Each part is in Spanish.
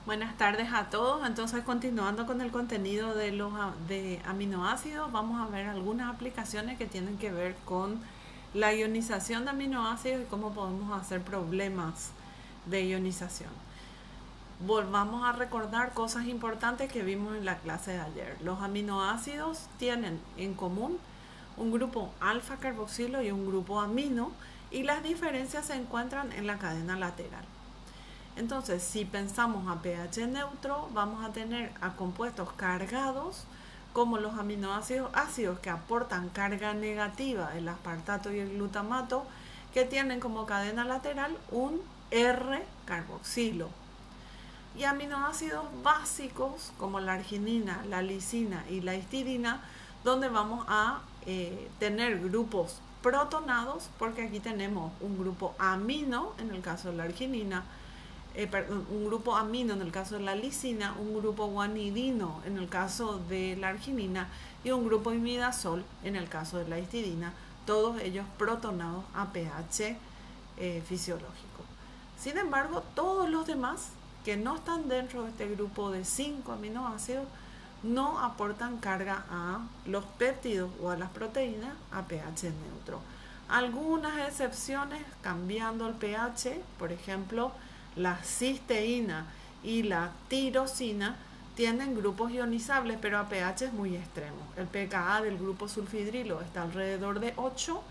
Buenas tardes a todos. Entonces, continuando con el contenido de los de aminoácidos, vamos a ver algunas aplicaciones que tienen que ver con la ionización de aminoácidos y cómo podemos hacer problemas de ionización. Volvamos a recordar cosas importantes que vimos en la clase de ayer. Los aminoácidos tienen en común un grupo alfa carboxilo y un grupo amino, y las diferencias se encuentran en la cadena lateral. Entonces, si pensamos a pH neutro, vamos a tener a compuestos cargados, como los aminoácidos ácidos que aportan carga negativa, el aspartato y el glutamato, que tienen como cadena lateral un R-carboxilo. Y aminoácidos básicos como la arginina, la lisina y la histidina, donde vamos a tener grupos protonados, porque aquí tenemos un grupo amino en el caso de la arginina, un grupo amino en el caso de la lisina, un grupo guanidino en el caso de la arginina y un grupo imidazol en el caso de la histidina, todos ellos protonados a pH fisiológico. Sin embargo, todos los demás que no están dentro de este grupo de 5 aminoácidos no aportan carga a los péptidos o a las proteínas a pH neutro. Algunas excepciones cambiando el pH, por ejemplo, la cisteína y la tirosina tienen grupos ionizables, pero a pH muy extremos. El pKa del grupo sulfidrilo está alrededor de 8,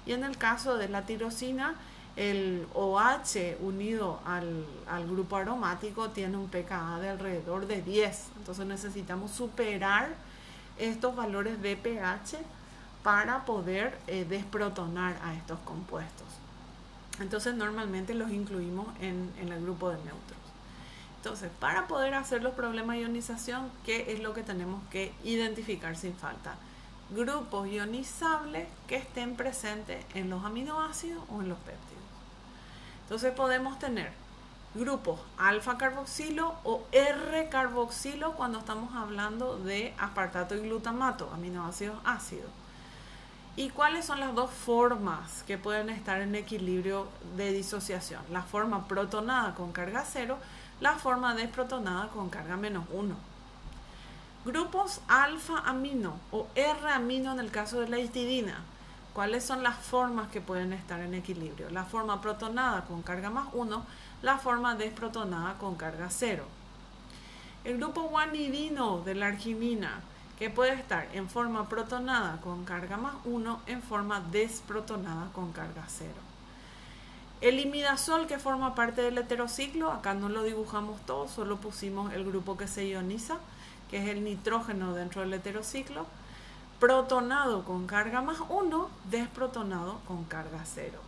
y en el caso de la tirosina, el OH unido al grupo aromático tiene un pKa de alrededor de 10. Entonces necesitamos superar estos valores de pH para poder desprotonar a estos compuestos. Entonces normalmente los incluimos en el grupo de neutros. Entonces, para poder hacer los problemas de ionización, ¿qué es lo que tenemos que identificar sin falta? Grupos ionizables que estén presentes en los aminoácidos o en los péptidos. Entonces podemos tener grupos alfa carboxilo o R carboxilo cuando estamos hablando de aspartato y glutamato, aminoácidos ácidos. ¿Y cuáles son las dos formas que pueden estar en equilibrio de disociación? La forma protonada con carga 0, la forma desprotonada con carga -1. Grupos alfa amino o R amino en el caso de la histidina. ¿Cuáles son las formas que pueden estar en equilibrio? La forma protonada con carga +1, la forma desprotonada con carga 0. El grupo guanidino de la arginina, que puede estar en forma protonada con carga +1, en forma desprotonada con carga 0. El imidazol, que forma parte del heterociclo, acá no lo dibujamos todo, solo pusimos el grupo que se ioniza, que es el nitrógeno dentro del heterociclo, protonado con carga +1, desprotonado con carga 0.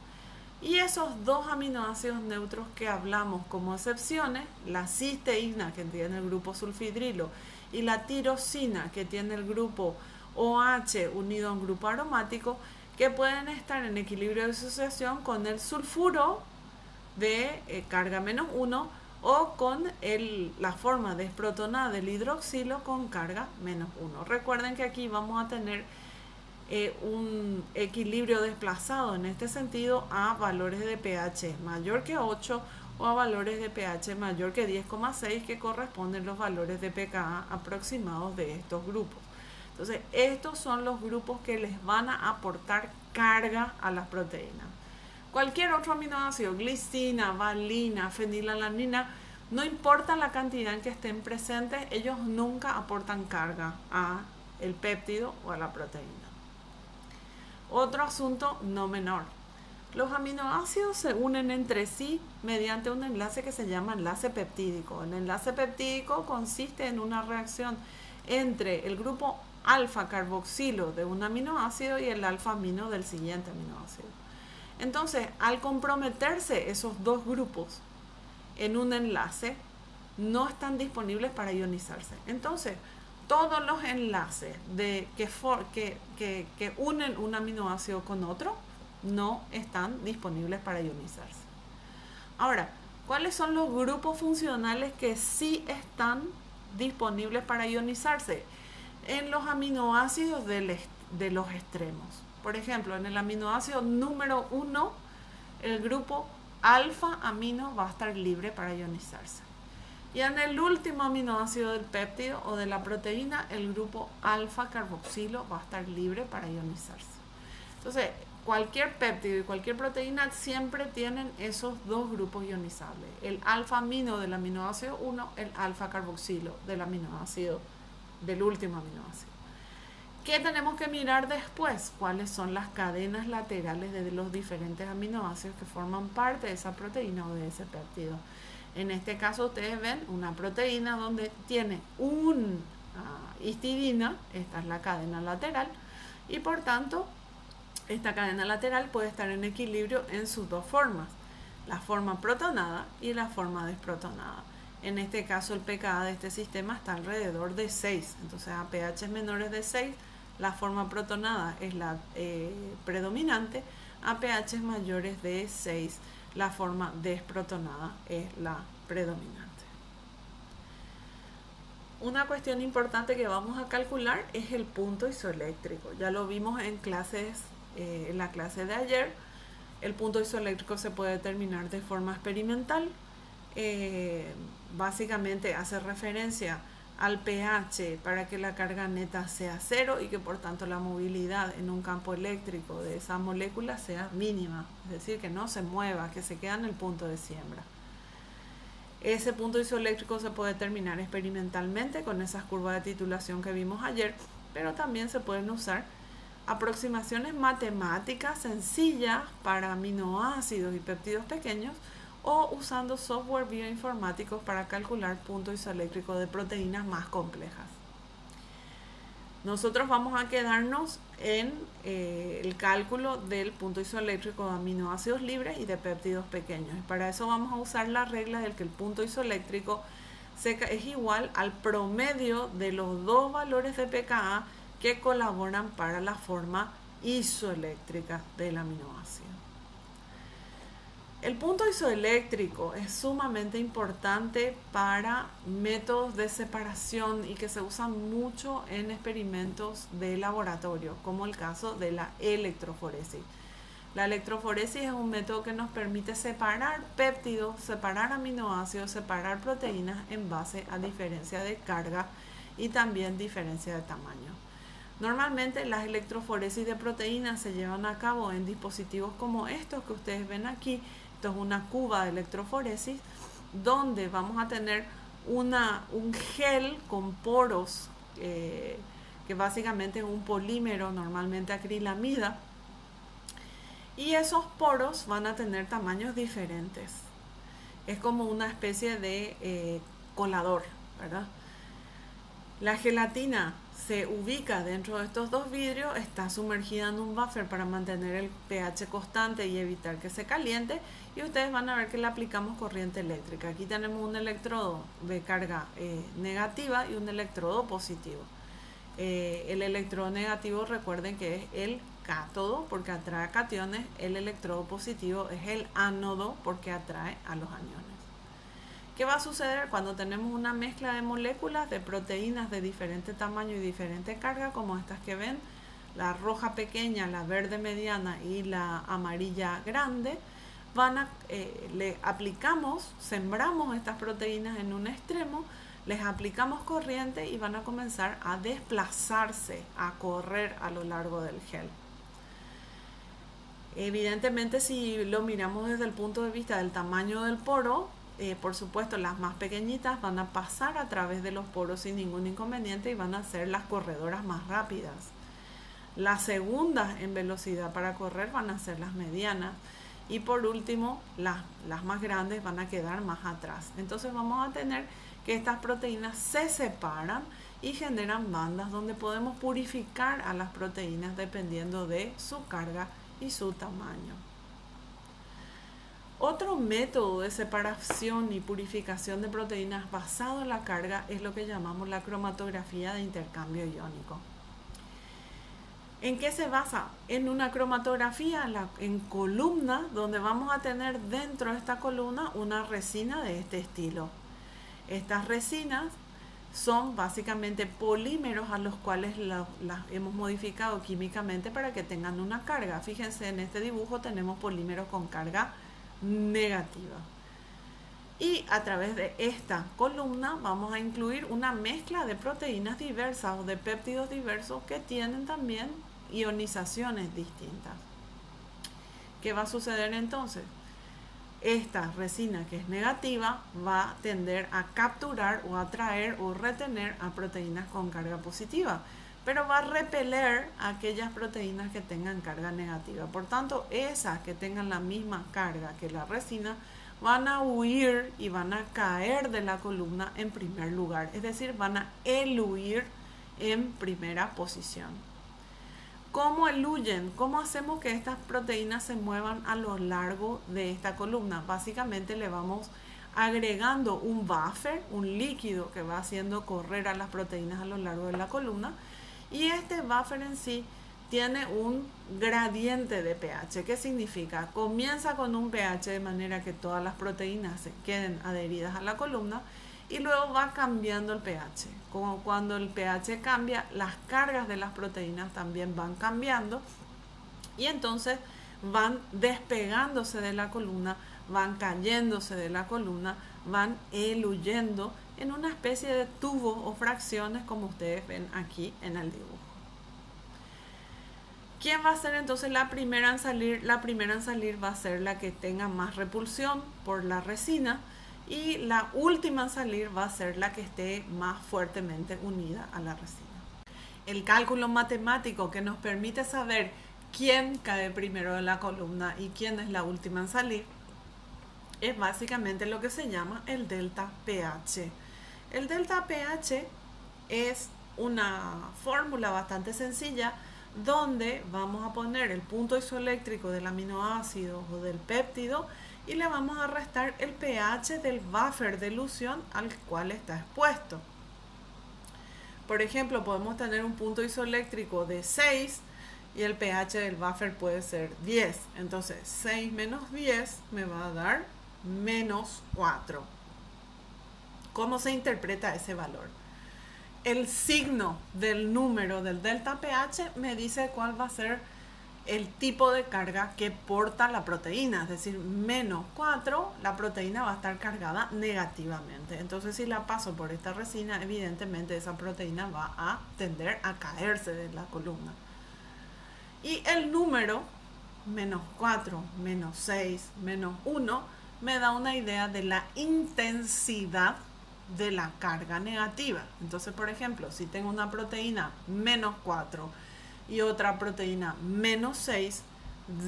Y esos dos aminoácidos neutros que hablamos como excepciones, la cisteína, que tiene el grupo sulfidrilo, y la tirosina, que tiene el grupo OH unido a un grupo aromático, que pueden estar en equilibrio de disociación con el sulfuro de carga -1 o con la forma desprotonada del hidroxilo con carga -1. Recuerden que aquí vamos a tener un equilibrio desplazado en este sentido a valores de pH mayor que 8 o a valores de pH mayor que 10,6, que corresponden los valores de pKa aproximados de estos grupos. Entonces, estos son los grupos que les van a aportar carga a las proteínas. Cualquier otro aminoácido, glicina, valina, fenilalanina, no importa la cantidad en que estén presentes, ellos nunca aportan carga a el péptido o a la proteína. Otro asunto no menor. Los aminoácidos se unen entre sí mediante un enlace que se llama enlace peptídico. El enlace peptídico consiste en una reacción entre el grupo alfa carboxilo de un aminoácido y el alfa amino del siguiente aminoácido. Entonces, al comprometerse esos dos grupos en un enlace, no están disponibles para ionizarse. Entonces, todos los enlaces que unen un aminoácido con otro no están disponibles para ionizarse. Ahora, ¿cuáles son los grupos funcionales que sí están disponibles para ionizarse? En los aminoácidos de los extremos. Por ejemplo, en el aminoácido número 1, el grupo alfa amino va a estar libre para ionizarse. Y en el último aminoácido del péptido o de la proteína, el grupo alfa carboxilo va a estar libre para ionizarse. Entonces, cualquier péptido y cualquier proteína siempre tienen esos dos grupos ionizables. El alfa amino del aminoácido 1, el alfa carboxilo del aminoácido, del último aminoácido. ¿Qué tenemos que mirar después? ¿Cuáles son las cadenas laterales de los diferentes aminoácidos que forman parte de esa proteína o de ese péptido? En este caso ustedes ven una proteína donde tiene una histidina, esta es la cadena lateral, y por tanto esta cadena lateral puede estar en equilibrio en sus dos formas, la forma protonada y la forma desprotonada. En este caso el pKa de este sistema está alrededor de 6, entonces a pH menores de 6 la forma protonada es la predominante, a pH mayores de 6 la forma desprotonada es la predominante. Una cuestión importante que vamos a calcular es el punto isoeléctrico. Ya lo vimos en la clase de ayer. El punto isoeléctrico se puede determinar de forma experimental. Básicamente hace referencia al pH para que la carga neta sea 0 y que por tanto la movilidad en un campo eléctrico de esa molécula sea mínima, es decir, que no se mueva, que se queda en el punto de siembra. Ese punto isoeléctrico se puede determinar experimentalmente con esas curvas de titulación que vimos ayer, pero también se pueden usar aproximaciones matemáticas sencillas para aminoácidos y péptidos pequeños, o usando software bioinformáticos para calcular punto isoeléctrico de proteínas más complejas. Nosotros vamos a quedarnos en el cálculo del punto isoeléctrico de aminoácidos libres y de péptidos pequeños. Y para eso vamos a usar la regla del que el punto isoeléctrico es igual al promedio de los dos valores de pKa que colaboran para la forma isoeléctrica del aminoácido. El punto isoeléctrico es sumamente importante para métodos de separación y que se usan mucho en experimentos de laboratorio, como el caso de la electroforesis. La electroforesis es un método que nos permite separar péptidos, separar aminoácidos, separar proteínas en base a diferencia de carga y también diferencia de tamaño. Normalmente las electroforesis de proteínas se llevan a cabo en dispositivos como estos que ustedes ven aquí. Esto es una cuba de electroforesis donde vamos a tener un gel con poros que básicamente es un polímero, normalmente acrilamida, y esos poros van a tener tamaños diferentes. Es como una especie de colador, ¿verdad? La gelatina se ubica dentro de estos dos vidrios, está sumergida en un buffer para mantener el pH constante y evitar que se caliente, y ustedes van a ver que le aplicamos corriente eléctrica. Aquí tenemos un electrodo de carga negativa y un electrodo positivo. El electrodo negativo, recuerden que es el cátodo porque atrae cationes, el electrodo positivo es el ánodo porque atrae a los aniones. ¿Qué va a suceder cuando tenemos una mezcla de moléculas de proteínas de diferente tamaño y diferente carga, como estas que ven, la roja pequeña, la verde mediana y la amarilla grande? Le aplicamos, sembramos estas proteínas en un extremo, les aplicamos corriente y van a comenzar a desplazarse, a correr a lo largo del gel. Evidentemente, si lo miramos desde el punto de vista del tamaño del poro, por supuesto las más pequeñitas van a pasar a través de los poros sin ningún inconveniente y van a ser las corredoras más rápidas. Las segundas en velocidad para correr van a ser las medianas, y por último las más grandes van a quedar más atrás. Entonces vamos a tener que estas proteínas se separan y generan bandas donde podemos purificar a las proteínas dependiendo de su carga y su tamaño. Otro método de separación y purificación de proteínas basado en la carga es lo que llamamos la cromatografía de intercambio iónico. ¿En qué se basa? En una cromatografía en columna, donde vamos a tener dentro de esta columna una resina de este estilo. Estas resinas son básicamente polímeros a los cuales las hemos modificado químicamente para que tengan una carga. Fíjense, en este dibujo tenemos polímeros con carga negativa. Y a través de esta columna vamos a incluir una mezcla de proteínas diversas o de péptidos diversos que tienen también ionizaciones distintas. ¿Qué va a suceder entonces? Esta resina que es negativa va a tender a capturar o atraer o retener a proteínas con carga positiva, pero va a repeler aquellas proteínas que tengan carga negativa. Por tanto, esas que tengan la misma carga que la resina van a huir y van a caer de la columna en primer lugar, es decir, van a eluir en primera posición. ¿Cómo eluyen? ¿Cómo hacemos que estas proteínas se muevan a lo largo de esta columna? Básicamente le vamos agregando un buffer, un líquido que va haciendo correr a las proteínas a lo largo de la columna, y este buffer en sí tiene un gradiente de pH. ¿Qué significa? Comienza con un pH de manera que todas las proteínas se queden adheridas a la columna y luego va cambiando el pH. Como cuando el pH cambia, las cargas de las proteínas también van cambiando y entonces van despegándose de la columna, van cayéndose de la columna, van eluyendo en una especie de tubos o fracciones como ustedes ven aquí en el dibujo. ¿Quién va a ser entonces la primera en salir? La primera en salir va a ser la que tenga más repulsión por la resina, y la última en salir va a ser la que esté más fuertemente unida a la resina. El cálculo matemático que nos permite saber quién cae primero en la columna y quién es la última en salir es básicamente lo que se llama el delta pH. El delta pH es una fórmula bastante sencilla donde vamos a poner el punto isoeléctrico del aminoácido o del péptido y le vamos a restar el pH del buffer de elusión al cual está expuesto. Por ejemplo, podemos tener un punto isoeléctrico de 6 y el pH del buffer puede ser 10. Entonces 6 menos 10 me va a dar menos 4. ¿Cómo se interpreta ese valor? El signo del número del delta pH me dice cuál va a ser el tipo de carga que porta la proteína, es decir, menos 4, la proteína va a estar cargada negativamente. Entonces, si la paso por esta resina, evidentemente esa proteína va a tender a caerse de la columna. Y el número, menos 4, menos 6, menos 1, me da una idea de la intensidad de la carga negativa. Entonces, por ejemplo, si tengo una proteína menos 4 y otra proteína menos 6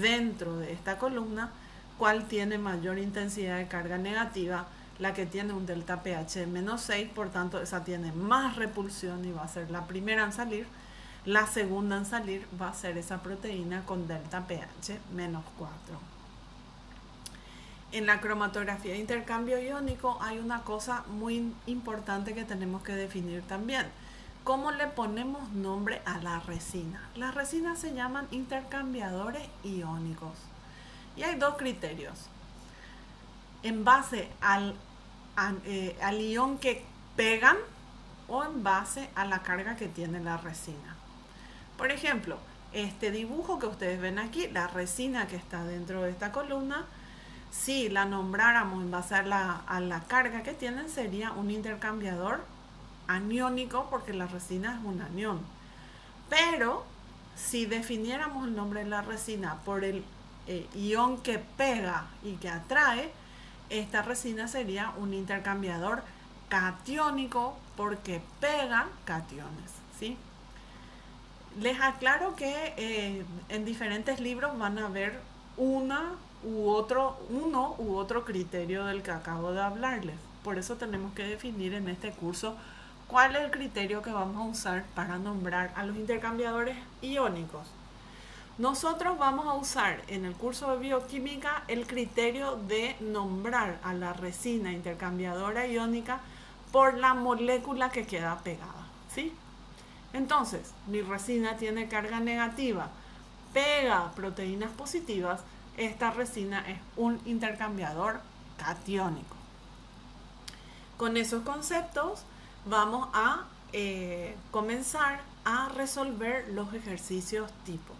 dentro de esta columna, ¿cuál tiene mayor intensidad de carga negativa? La que tiene un delta pH de menos 6, por tanto esa tiene más repulsión y va a ser la primera en salir. La segunda en salir va a ser esa proteína con delta pH menos 4. En la cromatografía de intercambio iónico hay una cosa muy importante que tenemos que definir también. ¿Cómo le ponemos nombre a la resina? Las resinas se llaman intercambiadores iónicos. Y hay dos criterios. En base al ion que pegan o en base a la carga que tiene la resina. Por ejemplo, este dibujo que ustedes ven aquí, la resina que está dentro de esta columna, si la nombráramos en base a la carga que tienen, sería un intercambiador aniónico porque la resina es un anión. Pero si definiéramos el nombre de la resina por el ion que pega y que atrae, esta resina sería un intercambiador catiónico porque pegan cationes, ¿sí? Les aclaro que en diferentes libros van a ver uno u otro criterio del que acabo de hablarles. Por eso tenemos que definir en este curso cuál es el criterio que vamos a usar para nombrar a los intercambiadores iónicos. Nosotros vamos a usar en el curso de bioquímica el criterio de nombrar a la resina intercambiadora iónica por la molécula que queda pegada, ¿sí? Entonces, mi resina tiene carga negativa, pega proteínas positivas, esta resina es un intercambiador catiónico. Con esos conceptos vamos a comenzar a resolver los ejercicios tipo.